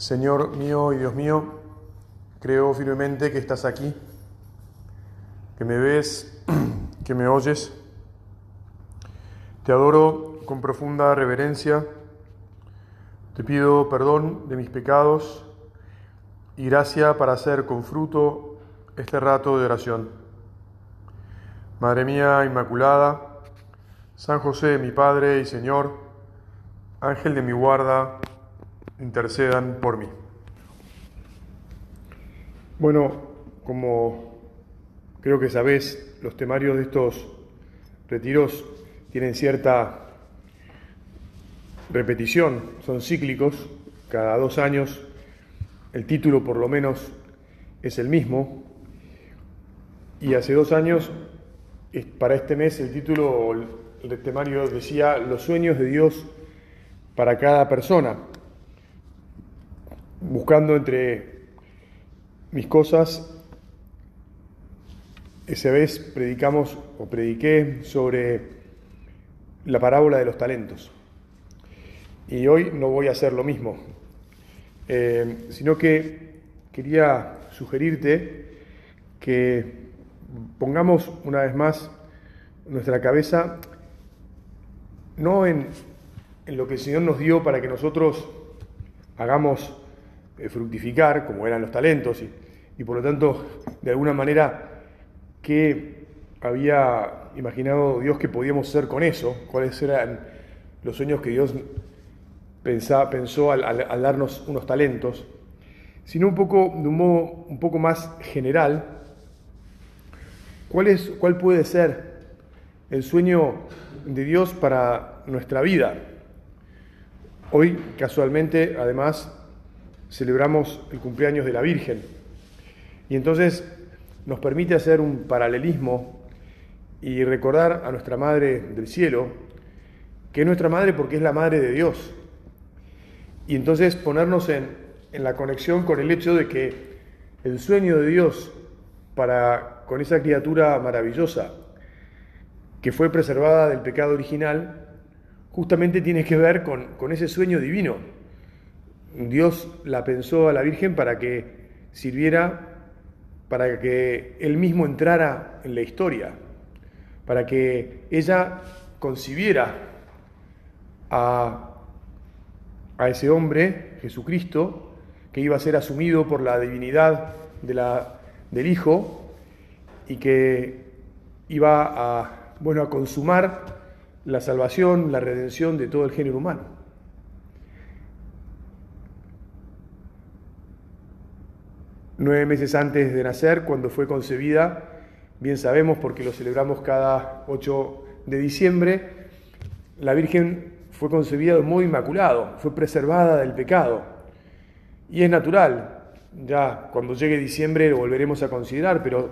Señor mío y Dios mío, creo firmemente que estás aquí, que me ves, que me oyes. Te adoro con profunda reverencia, te pido perdón de mis pecados y gracia para hacer con fruto este rato de oración. Madre mía Inmaculada, San José, mi Padre y Señor, Ángel de mi guarda, intercedan por mí. Bueno, como creo que sabés, los temarios de estos retiros tienen cierta repetición, son cíclicos, cada 2 años el título por lo menos es el mismo, y hace 2 años, para este mes, el título del temario decía Los sueños de Dios para cada persona, buscando entre mis cosas. Esa vez prediqué sobre la parábola de los talentos. Y hoy no voy a hacer lo mismo, sino que quería sugerirte que pongamos una vez más nuestra cabeza no en lo que el Señor nos dio para que nosotros hagamos fructificar, como eran los talentos, y por lo tanto, de alguna manera, ¿qué había imaginado Dios que podíamos hacer con eso? ¿Cuáles eran los sueños que Dios pensó al darnos unos talentos? Sino de un modo un poco más general, ¿cuál puede ser el sueño de Dios para nuestra vida? Hoy, casualmente, además, celebramos el cumpleaños de la Virgen. Y entonces nos permite hacer un paralelismo y recordar a nuestra Madre del Cielo, que es nuestra Madre porque es la Madre de Dios. Y entonces ponernos en la conexión con el hecho de que el sueño de Dios con esa criatura maravillosa que fue preservada del pecado original, justamente tiene que ver con ese sueño divino. Dios la pensó a la Virgen para que sirviera, para que Él mismo entrara en la historia, para que ella concibiera a ese hombre, Jesucristo, que iba a ser asumido por la divinidad del Hijo y que iba a consumar la salvación, la redención de todo el género humano. Nueve meses antes de nacer, cuando fue concebida, bien sabemos porque lo celebramos cada 8 de diciembre, la Virgen fue concebida de un modo inmaculado, fue preservada del pecado. Y es natural, ya cuando llegue diciembre lo volveremos a considerar, pero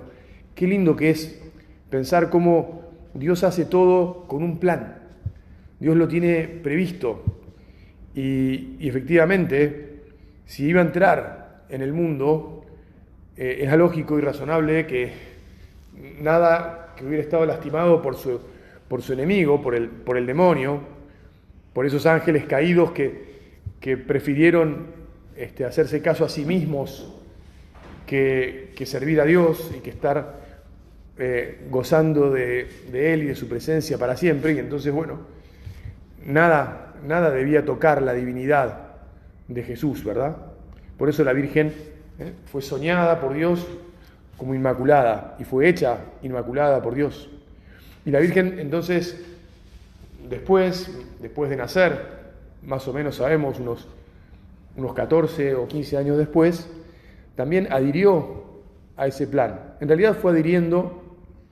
qué lindo que es pensar cómo Dios hace todo con un plan. Dios lo tiene previsto. Y efectivamente, si iba a entrar en el mundo, es lógico y razonable que nada que hubiera estado lastimado por su enemigo, por el demonio, por esos ángeles caídos que prefirieron hacerse caso a sí mismos que servir a Dios y que estar gozando de Él y de su presencia para siempre. Y entonces, nada debía tocar la divinidad de Jesús, ¿verdad? Por eso la Virgen fue soñada por Dios como inmaculada y fue hecha inmaculada por Dios. Y la Virgen entonces, después de nacer, más o menos sabemos, unos 14 o 15 años después, también adhirió a ese plan. En realidad fue adhiriendo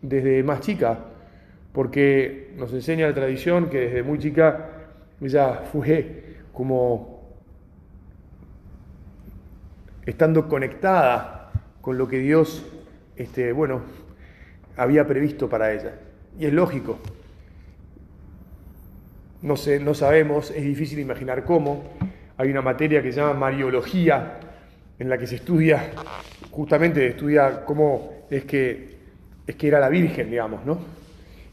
desde más chica, porque nos enseña la tradición que desde muy chica ella fue como estando conectada con lo que Dios había previsto para ella. Y es lógico. No sabemos, es difícil imaginar cómo. Hay una materia que se llama Mariología, en la que se estudia cómo es que era la Virgen, digamos, ¿no?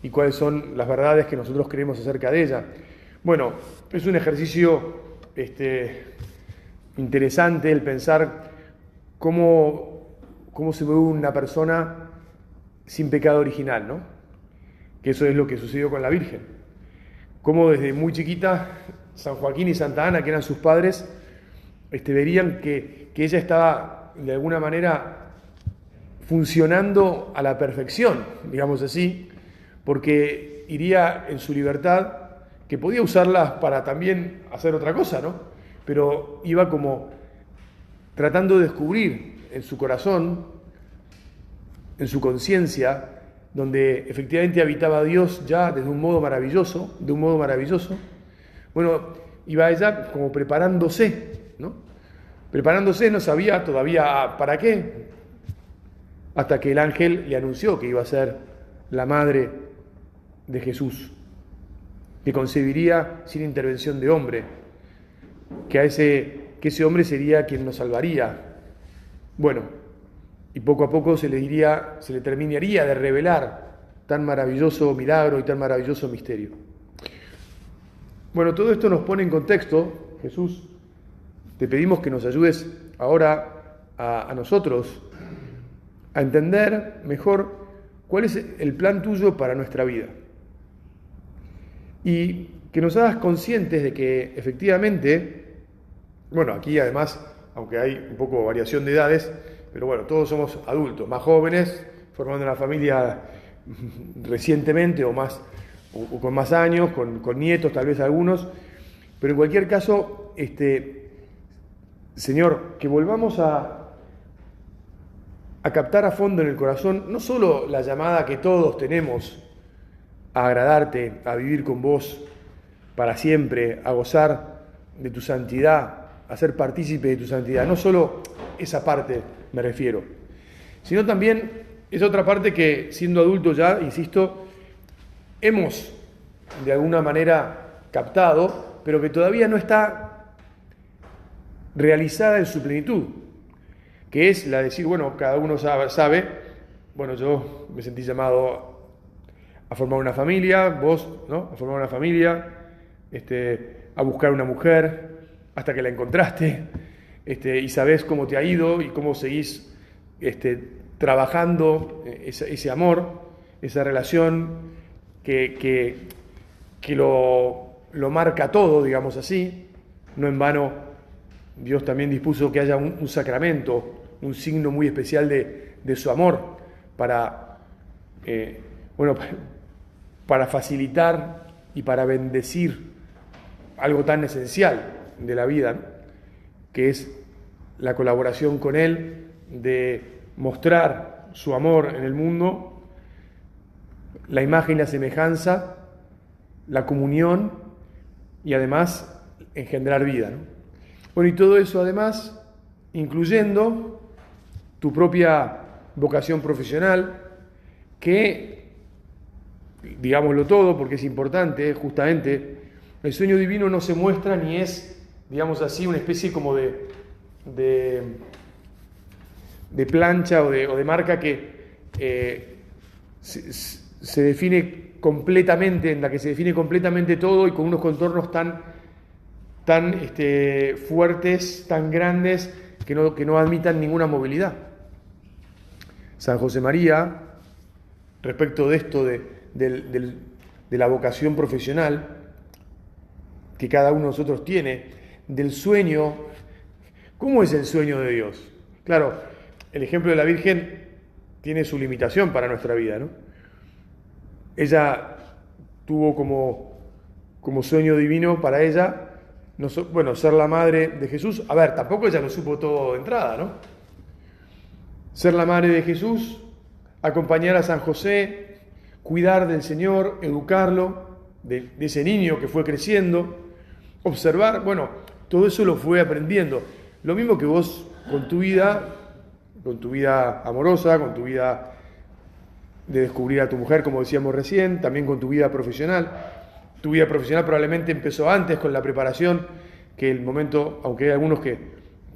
Y cuáles son las verdades que nosotros creemos acerca de ella. Bueno, es un ejercicio interesante el pensar cómo se mueve una persona sin pecado original, ¿no? Que eso es lo que sucedió con la Virgen. Cómo desde muy chiquita San Joaquín y Santa Ana, que eran sus padres, verían que ella estaba de alguna manera funcionando a la perfección, digamos así, porque iría en su libertad, que podía usarlas para también hacer otra cosa, ¿no? Pero iba como tratando de descubrir en su corazón, en su conciencia, donde efectivamente habitaba Dios ya desde un modo maravilloso, bueno, iba ella como preparándose, ¿no? Preparándose, no sabía todavía para qué, hasta que el ángel le anunció que iba a ser la madre de Jesús, que concebiría sin intervención de hombre, que ese hombre sería quien nos salvaría. Bueno, y poco a poco se le terminaría de revelar tan maravilloso milagro y tan maravilloso misterio. Bueno, todo esto nos pone en contexto. Jesús, te pedimos que nos ayudes ahora a nosotros a entender mejor cuál es el plan tuyo para nuestra vida. Y que nos hagas conscientes de que efectivamente, bueno, aquí además, aunque hay un poco variación de edades, pero bueno, todos somos adultos, más jóvenes, formando una familia recientemente o con más años, con nietos tal vez algunos, pero en cualquier caso, Señor, que volvamos a captar a fondo en el corazón no solo la llamada que todos tenemos a agradarte, a vivir con vos para siempre, a gozar de tu santidad, a ser partícipe de tu santidad, no solo esa parte me refiero, sino también esa otra parte que siendo adultos ya, insisto, hemos de alguna manera captado, pero que todavía no está realizada en su plenitud, que es la de decir, bueno, cada uno sabe, bueno, yo me sentí llamado a formar una familia, vos, ¿no? A formar una familia, a buscar una mujer, hasta que la encontraste, y sabés cómo te ha ido y cómo seguís trabajando ese amor, esa relación que lo marca todo, digamos así. No en vano Dios también dispuso que haya un sacramento, un signo muy especial de su amor para facilitar y para bendecir algo tan esencial de la vida, ¿no? Que es la colaboración con Él, de mostrar su amor en el mundo, la imagen y la semejanza, la comunión y además engendrar vida, ¿no? Bueno, y todo eso además incluyendo tu propia vocación profesional, que, digámoslo todo porque es importante, justamente, el sueño divino no se muestra ni es, digamos así, una especie como de plancha o de marca que se define completamente, en la que se define completamente todo y con unos contornos tan fuertes, tan grandes, que no admitan ninguna movilidad. San José María, respecto de esto de la vocación profesional que cada uno de nosotros tiene, del sueño, ¿cómo es el sueño de Dios? Claro, el ejemplo de la Virgen tiene su limitación para nuestra vida, ¿no? Ella tuvo como sueño divino para ella, ser la madre de Jesús. A ver, tampoco ella lo supo todo de entrada, ¿no? Ser la madre de Jesús, acompañar a San José, cuidar del Señor, educarlo, de ese niño que fue creciendo, observar, todo eso lo fue aprendiendo. Lo mismo que vos con tu vida amorosa, con tu vida de descubrir a tu mujer, como decíamos recién, también con tu vida profesional. Tu vida profesional probablemente empezó antes con la preparación que el momento, aunque hay algunos que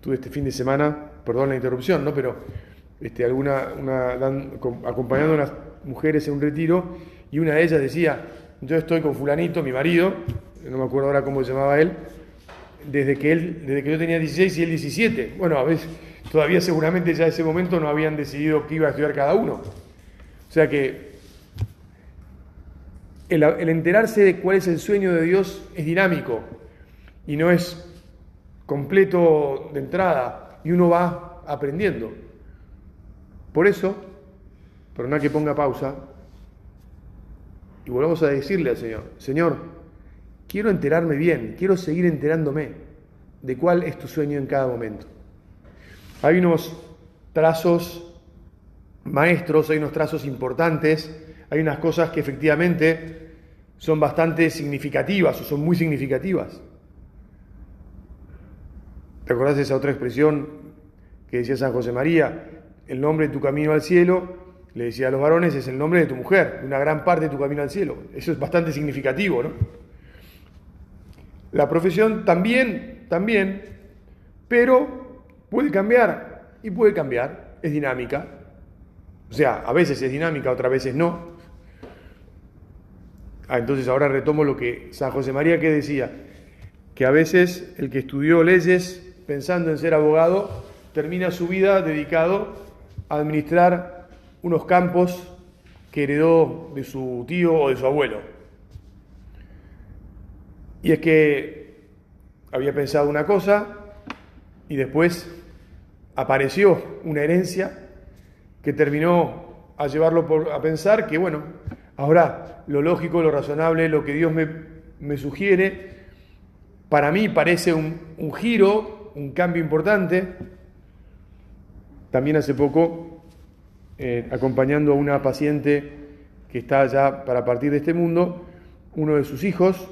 tuve este fin de semana, perdón la interrupción, ¿no? Pero acompañando a unas mujeres en un retiro, y una de ellas decía, yo estoy con fulanito, mi marido, no me acuerdo ahora cómo se llamaba él, desde que yo tenía 16 y él 17. Bueno, a veces, todavía seguramente ya en ese momento no habían decidido qué iba a estudiar cada uno. O sea que el enterarse de cuál es el sueño de Dios es dinámico y no es completo de entrada, y uno va aprendiendo. Por eso, perdona que ponga pausa, y volvamos a decirle al Señor: Señor, quiero enterarme bien, quiero seguir enterándome de cuál es tu sueño en cada momento. Hay unos trazos maestros, hay unos trazos importantes, hay unas cosas que efectivamente son bastante significativas o son muy significativas. ¿Te acordás de esa otra expresión que decía San José María? El nombre de tu camino al cielo, le decía a los varones, es el nombre de tu mujer, de una gran parte de tu camino al cielo. Eso es bastante significativo, ¿no? La profesión también, pero puede cambiar, es dinámica. O sea, a veces es dinámica, otras veces no. Entonces ahora retomo lo que San José María que decía, que a veces el que estudió leyes pensando en ser abogado termina su vida dedicado a administrar unos campos que heredó de su tío o de su abuelo. Y es que había pensado una cosa y después apareció una herencia que terminó a llevarlo a pensar que, bueno, ahora lo lógico, lo razonable, lo que Dios me sugiere, para mí parece un giro, un cambio importante. También hace poco, acompañando a una paciente que está ya para partir de este mundo, uno de sus hijos,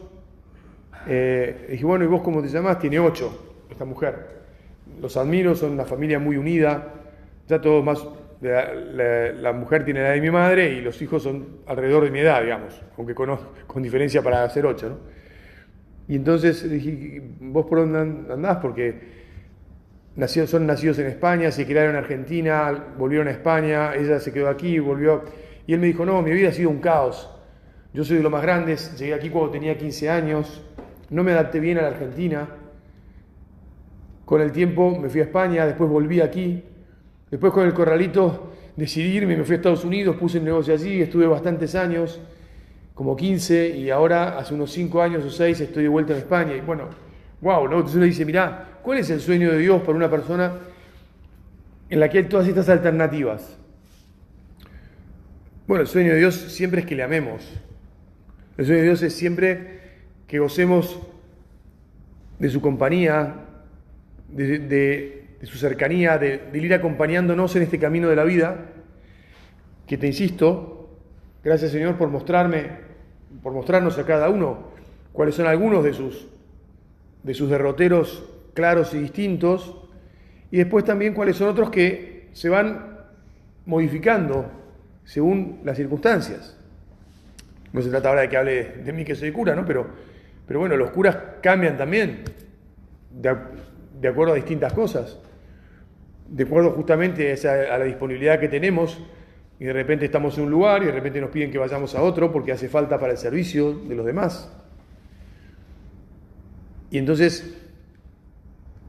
dije, bueno, ¿y vos cómo te llamás? Tiene 8, esta mujer. Los admiro, son una familia muy unida, ya todos más... La mujer tiene la edad de mi madre y los hijos son alrededor de mi edad, digamos, aunque con diferencia para ser 8, ¿no? Y entonces dije, ¿vos por dónde andás? Porque son nacidos en España, se criaron en Argentina, volvieron a España, ella se quedó aquí, volvió. Y él me dijo, no, mi vida ha sido un caos. Yo soy de los más grandes, llegué aquí cuando tenía 15 años, no me adapté bien a la Argentina. Con el tiempo me fui a España, después volví aquí. Después con el corralito decidí irme, me fui a Estados Unidos, puse el negocio allí, estuve bastantes años, como 15, y ahora hace unos 5 años o 6 estoy de vuelta en España. Y bueno, wow, ¿no? Entonces uno dice, mirá, ¿cuál es el sueño de Dios para una persona en la que hay todas estas alternativas? Bueno, el sueño de Dios siempre es que le amemos. El sueño de Dios es siempre que gocemos de su compañía, de su cercanía, de ir acompañándonos en este camino de la vida, que te insisto, gracias Señor por mostrarnos a cada uno cuáles son algunos de sus derroteros claros y distintos, y después también cuáles son otros que se van modificando según las circunstancias. No se trata ahora de que hable de mí que soy cura, ¿no? Pero bueno, los curas cambian también de acuerdo a distintas cosas, de acuerdo justamente a la disponibilidad que tenemos, y de repente estamos en un lugar y de repente nos piden que vayamos a otro porque hace falta para el servicio de los demás. Y entonces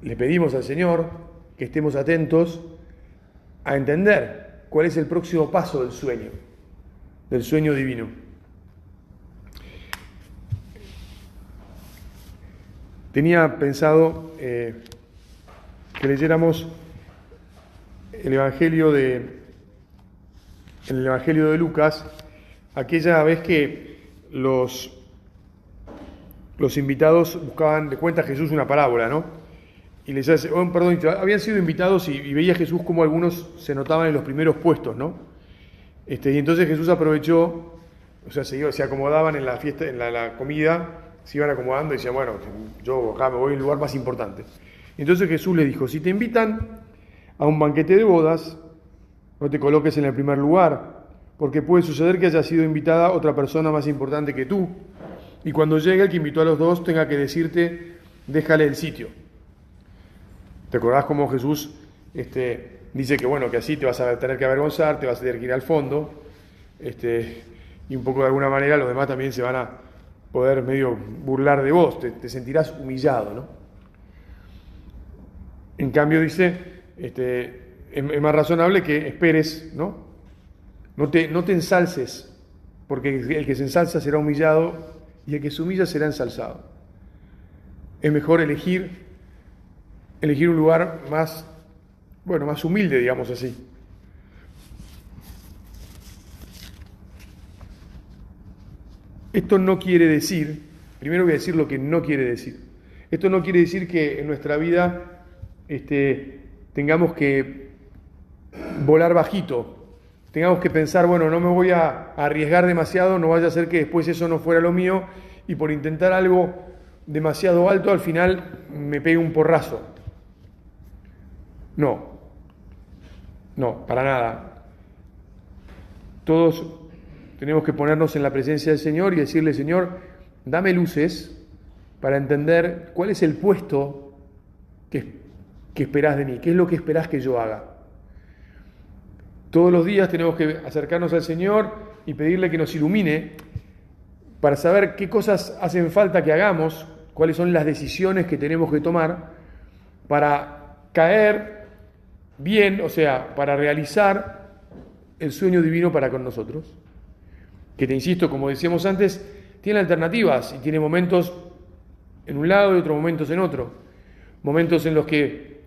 le pedimos al Señor que estemos atentos a entender cuál es el próximo paso del sueño divino. Tenía pensado que leyéramos el Evangelio de Lucas, aquella vez que los invitados buscaban, le cuenta a Jesús una parábola, ¿no? Y les hace, habían sido invitados y veía a Jesús como algunos se notaban en los primeros puestos, ¿no? Y entonces Jesús aprovechó, o sea, se acomodaban en la fiesta, en la comida, se iban acomodando y decían, bueno, yo acá me voy al lugar más importante. Y entonces Jesús le dijo, si te invitan a un banquete de bodas, no te coloques en el primer lugar, porque puede suceder que haya sido invitada otra persona más importante que tú, y cuando llegue el que invitó a los dos tenga que decirte, déjale el sitio. ¿Te acordás cómo Jesús dice que bueno, que así te vas a tener que avergonzar, te vas a tener que ir al fondo, y un poco de alguna manera los demás también se van a poder medio burlar de vos, te sentirás humillado, ¿no? En cambio dice, es más razonable que esperes, ¿no? No te ensalces, porque el que se ensalza será humillado y el que se humilla será ensalzado. Es mejor elegir un lugar más, bueno, más humilde, digamos así. Esto no quiere decir, primero voy a decir lo que no quiere decir. Esto no quiere decir que en nuestra vida tengamos que volar bajito, tengamos que pensar, bueno, no me voy a arriesgar demasiado, no vaya a ser que después eso no fuera lo mío y por intentar algo demasiado alto al final me pegue un porrazo. No, para nada. Todos tenemos que ponernos en la presencia del Señor y decirle, Señor, dame luces para entender cuál es el puesto que esperás de mí, qué es lo que esperás que yo haga. Todos los días tenemos que acercarnos al Señor y pedirle que nos ilumine para saber qué cosas hacen falta que hagamos, cuáles son las decisiones que tenemos que tomar para caer bien, o sea, para realizar el sueño divino para con nosotros. Que te insisto, como decíamos antes, tiene alternativas y tiene momentos en un lado y otros momentos en otro. Momentos en los que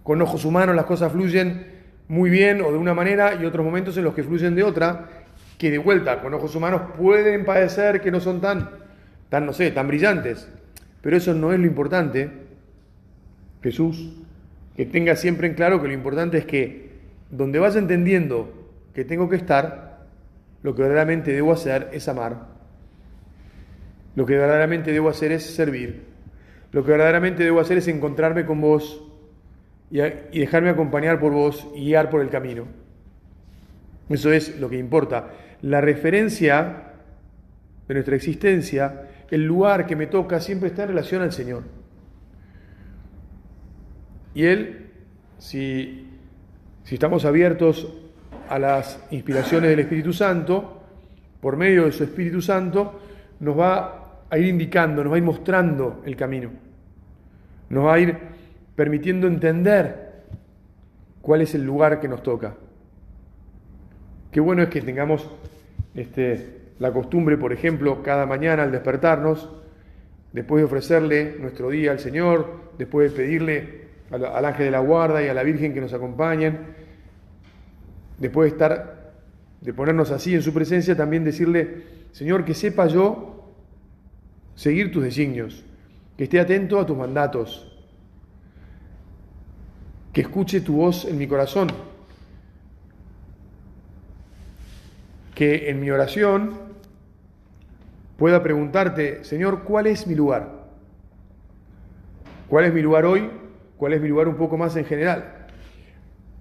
con ojos humanos las cosas fluyen muy bien o de una manera y otros momentos en los que fluyen de otra, que de vuelta con ojos humanos pueden parecer que no son tan brillantes. Pero eso no es lo importante, Jesús, que tenga siempre en claro que lo importante es que donde vaya entendiendo que tengo que estar, lo que verdaderamente debo hacer es amar. Lo que verdaderamente debo hacer es servir. Lo que verdaderamente debo hacer es encontrarme con vos y dejarme acompañar por vos y guiar por el camino. Eso es lo que importa. La referencia de nuestra existencia, el lugar que me toca, siempre está en relación al Señor. Y Él, si estamos abiertos a las inspiraciones del Espíritu Santo, por medio de su Espíritu Santo, nos va a ir indicando, nos va a ir mostrando el camino. Nos va a ir permitiendo entender cuál es el lugar que nos toca. Qué bueno es que tengamos la costumbre, por ejemplo, cada mañana al despertarnos, después de ofrecerle nuestro día al Señor, después de pedirle al ángel de la guarda y a la Virgen que nos acompañen, después de ponernos así en su presencia, también decirle, Señor, que sepa yo seguir tus designios, que esté atento a tus mandatos, que escuche tu voz en mi corazón, que en mi oración pueda preguntarte, Señor, ¿cuál es mi lugar? ¿Cuál es mi lugar hoy? ¿Cuál es mi lugar un poco más en general?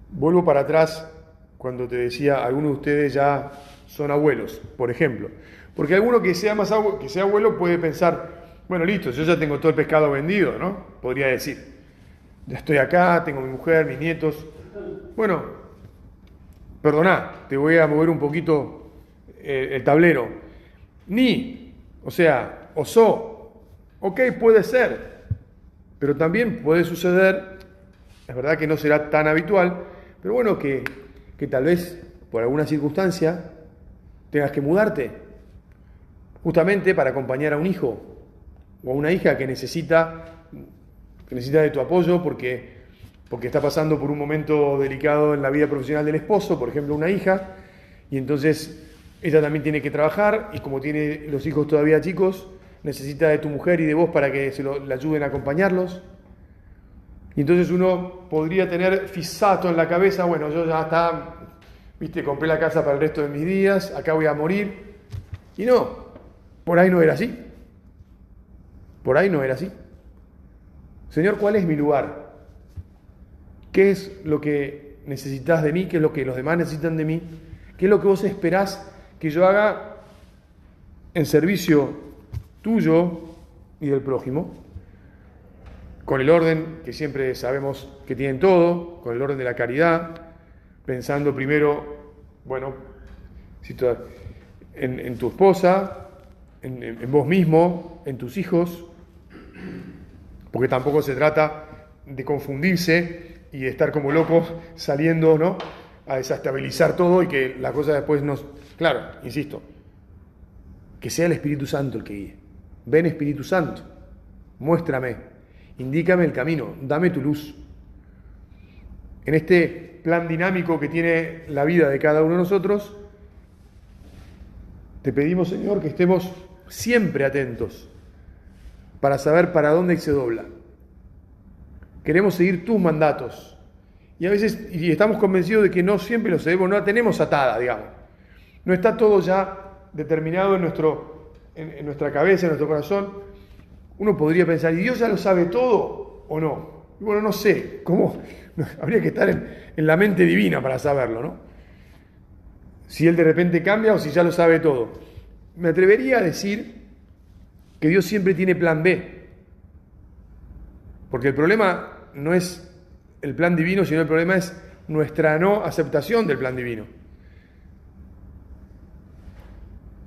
Vuelvo para atrás cuando te decía, algunos de ustedes ya son abuelos, por ejemplo. Porque alguno que sea abuelo puede pensar, bueno, listo, yo ya tengo todo el pescado vendido, ¿no? Podría decir. Ya estoy acá, tengo mi mujer, mis nietos. Bueno, perdoná, te voy a mover un poquito el tablero. Ok, puede ser, pero también puede suceder, es verdad que no será tan habitual, pero bueno, que tal vez por alguna circunstancia tengas que mudarte, justamente para acompañar a un hijo o a una hija que necesita de tu apoyo porque está pasando por un momento delicado en la vida profesional del esposo, por ejemplo una hija, y entonces ella también tiene que trabajar y como tiene los hijos todavía chicos, necesita de tu mujer y de vos para que le ayuden a acompañarlos. Y entonces uno podría tener fisato en la cabeza, bueno, yo ya está, compré la casa para el resto de mis días, acá voy a morir. Y no, por ahí no era así. Por ahí no era así. Señor, ¿cuál es mi lugar? ¿Qué es lo que necesitas de mí? ¿Qué es lo que los demás necesitan de mí? ¿Qué es lo que vos esperás que yo haga en servicio tuyo y del prójimo? Con el orden que siempre sabemos que tienen todo, con el orden de la caridad, pensando primero, bueno, en tu esposa, en vos mismo, en tus hijos, porque tampoco se trata de confundirse y de estar como loco saliendo, ¿no?, a desestabilizar todo y que la cosa después nos... Claro, insisto, que sea el Espíritu Santo el que guíe. Ven, Espíritu Santo, muéstrame, indícame el camino, dame tu luz. En este plan dinámico que tiene la vida de cada uno de nosotros, te pedimos, Señor, que estemos siempre atentos para saber para dónde se dobla. Queremos seguir tus mandatos. Y a veces, y estamos convencidos de que no siempre lo sabemos, no la tenemos atada, digamos. No está todo ya determinado en nuestra cabeza, en nuestro corazón. Uno podría pensar, ¿y Dios ya lo sabe todo o no? Y bueno, no sé, ¿cómo? Habría que estar en la mente divina para saberlo, ¿no? Si Él de repente cambia o si ya lo sabe todo. Me atrevería a decir que Dios siempre tiene plan B. Porque el problema no es el plan divino, sino el problema es nuestra no aceptación del plan divino.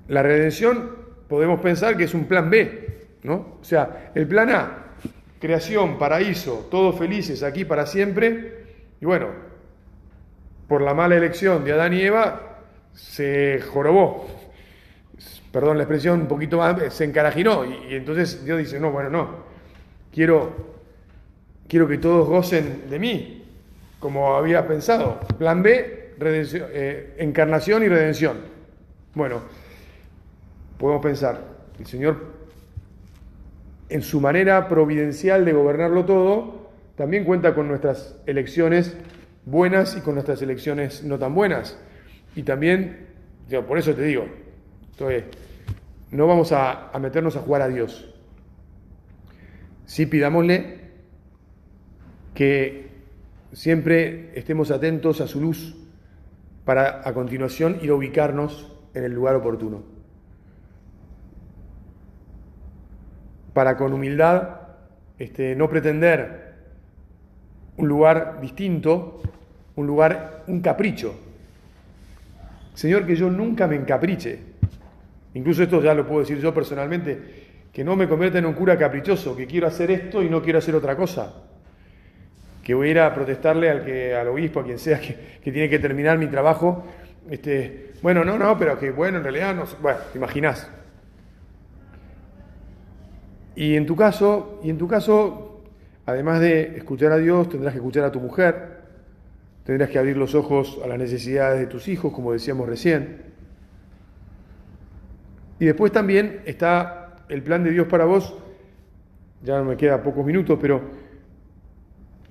La redención podemos pensar que es un plan B, ¿no? O sea, el plan A, creación, paraíso, todos felices aquí para siempre, y bueno, por la mala elección de Adán y Eva, se jorobó, perdón la expresión un poquito más, se encarajinó, y entonces Dios dice, no, bueno, no, quiero que todos gocen de mí, como había pensado. Plan B, redención, encarnación y redención. Bueno, podemos pensar, el Señor, en su manera providencial de gobernarlo todo, también cuenta con nuestras elecciones buenas y con nuestras elecciones no tan buenas. Y también, por eso te digo, entonces, no vamos a meternos a jugar a Dios. Sí pidámosle que siempre estemos atentos a su luz para a continuación ir a ubicarnos en el lugar oportuno. Para con humildad no pretender un lugar distinto, un capricho. Señor, que yo nunca me encapriche. Incluso esto ya lo puedo decir yo personalmente, que no me convierta en un cura caprichoso, que quiero hacer esto y no quiero hacer otra cosa. Que voy a ir a protestarle al obispo, a quien sea que tiene que terminar mi trabajo. Bueno, no, pero que bueno, en realidad no sé. Bueno, te imaginás. Y en tu caso, además de escuchar a Dios, tendrás que escuchar a tu mujer, tendrás que abrir los ojos a las necesidades de tus hijos, como decíamos recién. Y después también está el plan de Dios para vos. Ya no me queda pocos minutos, pero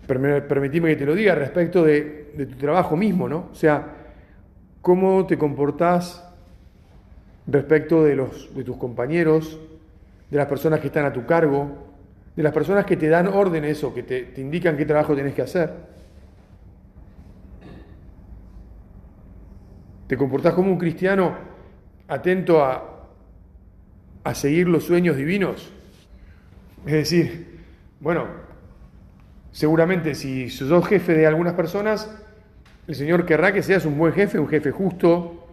permitime que te lo diga respecto de tu trabajo mismo, ¿no? O sea, cómo te comportás respecto de tus compañeros, de las personas que están a tu cargo, de las personas que te dan órdenes o que te indican qué trabajo tenés que hacer. ¿Te comportás como un cristiano atento a seguir los sueños divinos? Es decir, bueno, seguramente si sos jefe de algunas personas, el Señor querrá que seas un buen jefe, un jefe justo,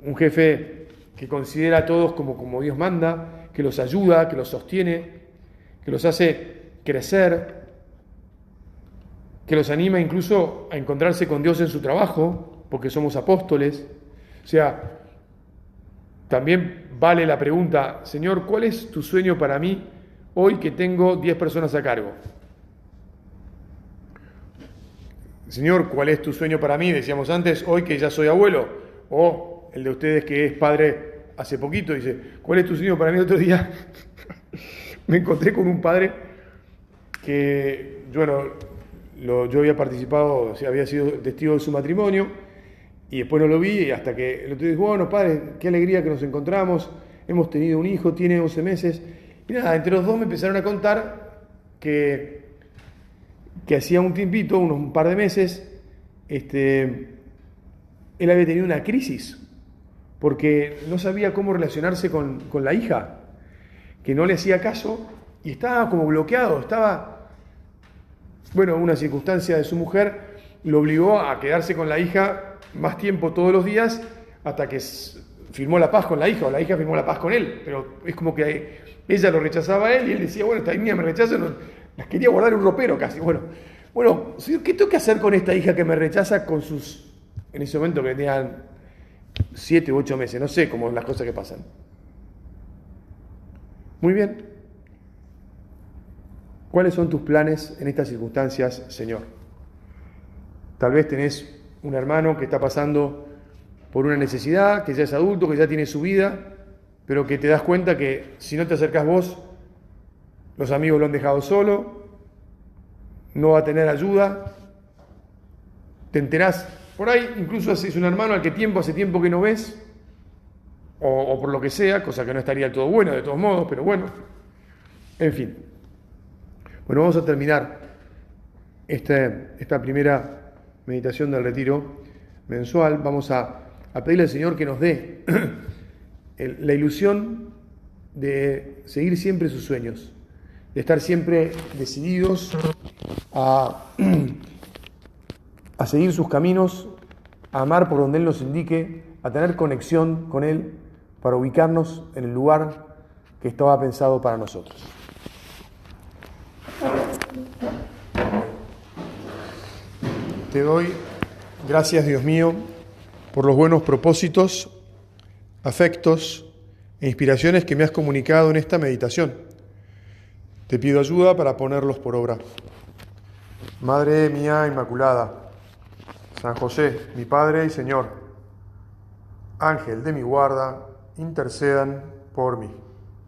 un jefe que considera a todos como Dios manda, que los ayuda, que los sostiene, que los hace crecer, que los anima incluso a encontrarse con Dios en su trabajo, porque somos apóstoles. O sea, también vale la pregunta, Señor, ¿cuál es tu sueño para mí hoy que tengo 10 personas a cargo? Señor, ¿cuál es tu sueño para mí? Decíamos antes, hoy que ya soy abuelo, o el de ustedes que es padre hace poquito, dice, ¿cuál es tu sueño para mí? El otro día me encontré con un padre que, bueno, yo había participado, o sea, había sido testigo de su matrimonio, y después no lo vi, y hasta que el otro día dijo, bueno, padre, qué alegría que nos encontramos, hemos tenido un hijo, tiene 11 meses, y nada, entre los dos me empezaron a contar que hacía un tiempito, un par de meses, él había tenido una crisis, porque no sabía cómo relacionarse con la hija, que no le hacía caso, y estaba como bloqueado, una circunstancia de su mujer lo obligó a quedarse con la hija más tiempo todos los días, hasta que firmó la paz con la hija, o la hija firmó la paz con él, pero es como que ella lo rechazaba a él, y él decía, bueno, esta niña me rechaza, Las quería guardar en un ropero casi. Bueno, Señor, ¿qué tengo que hacer con esta hija que me rechaza con sus, en ese momento que tenían 7 u 8 meses? No sé cómo las cosas que pasan. Muy bien. ¿Cuáles son tus planes en estas circunstancias, Señor? Tal vez tenés un hermano que está pasando por una necesidad, que ya es adulto, que ya tiene su vida, pero que te das cuenta que si no te acercás vos, los amigos lo han dejado solo, no va a tener ayuda, te enterás, por ahí incluso es un hermano al que hace tiempo que no ves, o por lo que sea, cosa que no estaría todo bueno de todos modos, pero bueno, en fin. Bueno, vamos a terminar esta primera meditación del retiro mensual. Vamos a pedirle al Señor que nos dé la ilusión de seguir siempre sus sueños, de estar siempre decididos a seguir sus caminos, a amar por donde Él nos indique, a tener conexión con Él para ubicarnos en el lugar que estaba pensado para nosotros. Te doy gracias, Dios mío, por los buenos propósitos, afectos e inspiraciones que me has comunicado en esta meditación. Te pido ayuda para ponerlos por obra. Madre mía Inmaculada, San José, mi Padre y Señor, Ángel de mi guarda, intercedan por mí.